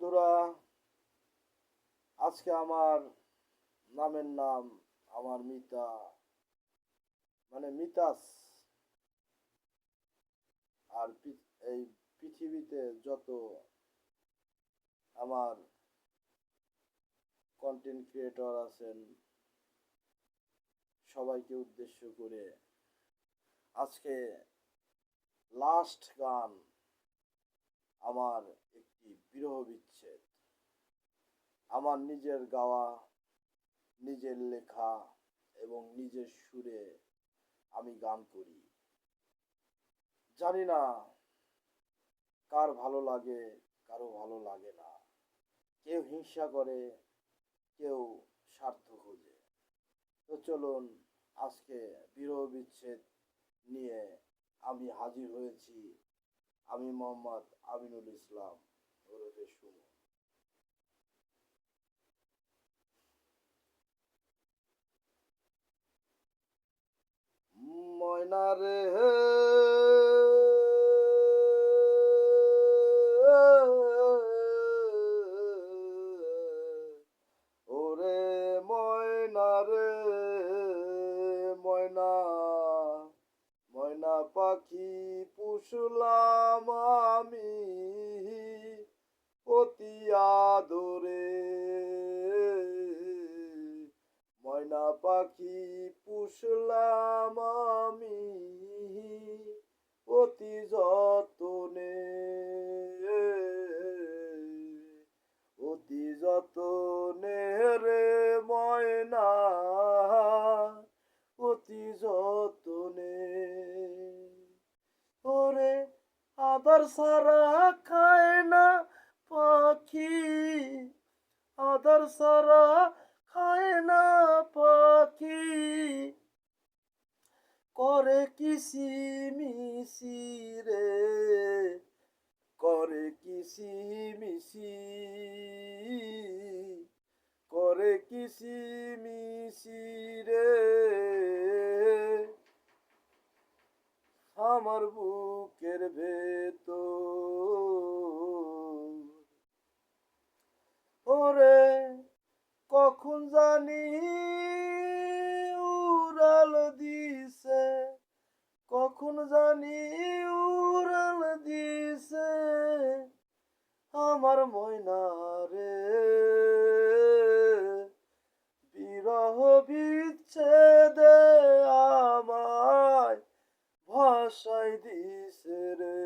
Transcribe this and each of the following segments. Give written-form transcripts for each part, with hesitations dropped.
বন্ধুরা, আজকে আমার নামের নাম আমার মিতা মানে মিতাস। আর এই পৃথিবীতে যত আমার কন্টেন্ট ক্রিয়েটর আছেন সবাইকে উদ্দেশ্য করে আজকে লাস্ট গান আমার একটি বিরহ বিচ্ছেদ, আমার নিজের গাওয়া, নিজের লেখা এবং নিজের সুরে আমি গান করি। জানি না কার ভালো লাগে, কারো ভালো লাগে না। কেউ হিংসা করে, কেউ স্বার্থ খোঁজে। তো চলুন, আজকে বিরহ বিচ্ছেদ নিয়ে আমি হাজির হয়েছি। আমি মোহাম্মদ আমিনুল ইসলাম ওরফে সুমন। ময়না রে ওরে ময়না রে ময়না, ময়না পাখি পুষলাম আমি অতি আদরে। ময়না পাখি পুষলাম আমি অতি যতনে, অতি যতনে রে ময়না, অতি যতনে। ওরে আদর সারা খায় না পাখি, আদর সারা খায় না পাখি, করে কিসি মিশি রে, করে কিসি মিশি, করে কিসি মিশি রে আমার বুকের ভেতর। ওরে কখন জানি উড়াল দিছে, কখন জানি উড়াল দিছে আমার ময়না রে, বিরহ বিচ্ছেদে আমায় ভাষাই দিছে রে।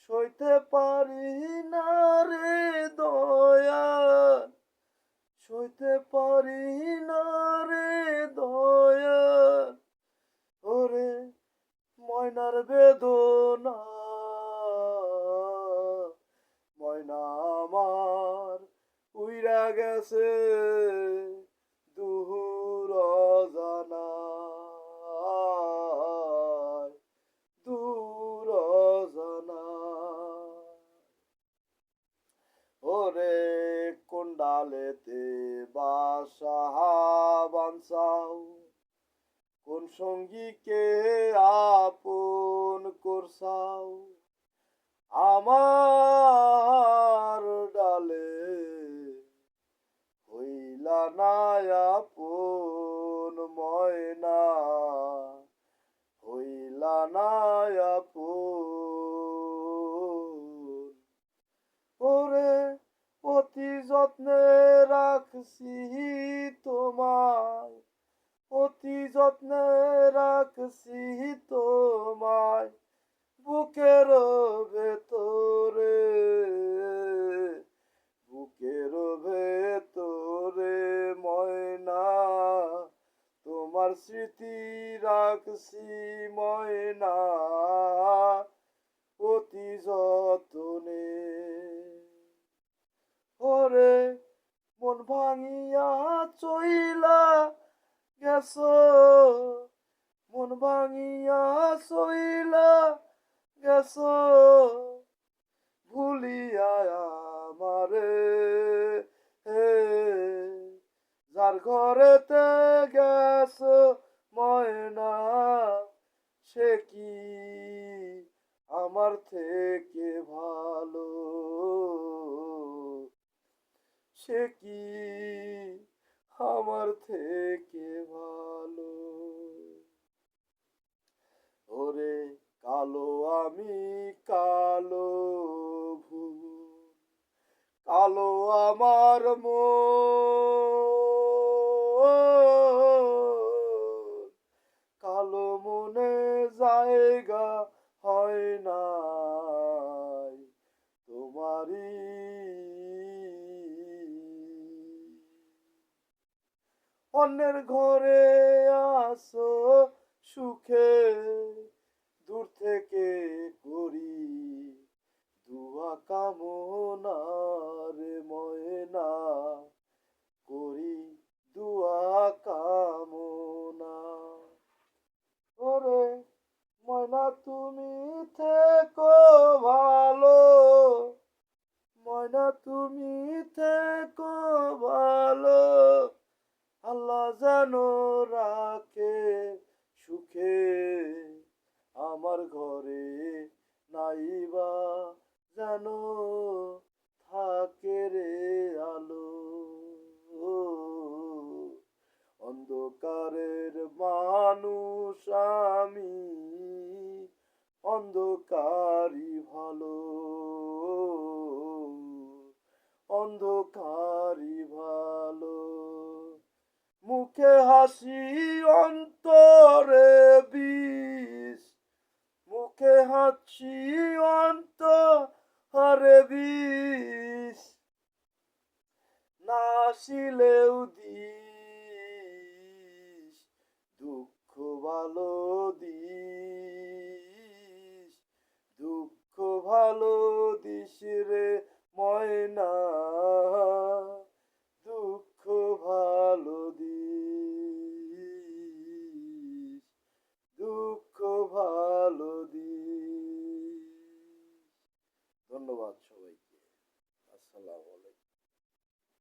সইতে পারি না রে দয়া, সইতে পারি না রে দয়া, ওরে ময়নার বেদনা। ময়না আমার উইরা গেছে দূর অজানায়, দূর অজানায়। ওরে কোন ডালেতে বাসা বানসাও, কোন সঙ্গীকে আপন করসাও, আমার ডালে হইলা না আপন ময়না, হইলা না আপন। ওরে অতি যত্নে রাখছি তোমায়, অতি যত্নে রাখছি তোমায় বুকের ভেতরে, বুকের ভেতরে ময়না, তোমার স্মৃতি রাখছি ময়না অতি যতনে। ওরে মন ভাঙিয়া চইলা গেছো, মন ভাঙিয়া চইলা গেছো ভুলিয়া আমারে, যার ঘরেতে গেছো ময়না সে কি আমার থেকে ভালো। সে কি আমার থেকে ভালো? ওরে কালো আমি কালো ভুল, কালো আমার মন, কালো মনে জায়গা হয় নাই তোমারই। অন্যের ঘরে আসো সুখে, দূর থেকে করি দুয়া কামনা রে ময়না, করি দুয়া কামনা। ওরে ময়না তুমি থেকো ভালো, ময়না তুমি থেকো ভালো, আল্লাহ যেন রাখে সুখে আমার ঘরে, নাইবা যেন থাকে রে আলো। অন্ধকারের মানুষ আমি, অন্ধকারই ভালো, অন্ধকারই ভালো। মুখে হাসি অন্তরে বিষ, মুখে হাসি অন্তরে বিষ, না আসিলেও দিস দুঃখ ভালো দিস, দুঃখ ভালো দিস রে ময়না, দুঃখ ভালো দিস, দুঃখ ভালো দিস। ধন্যবাদ সবাইকে। আসসালামু আলাইকুম।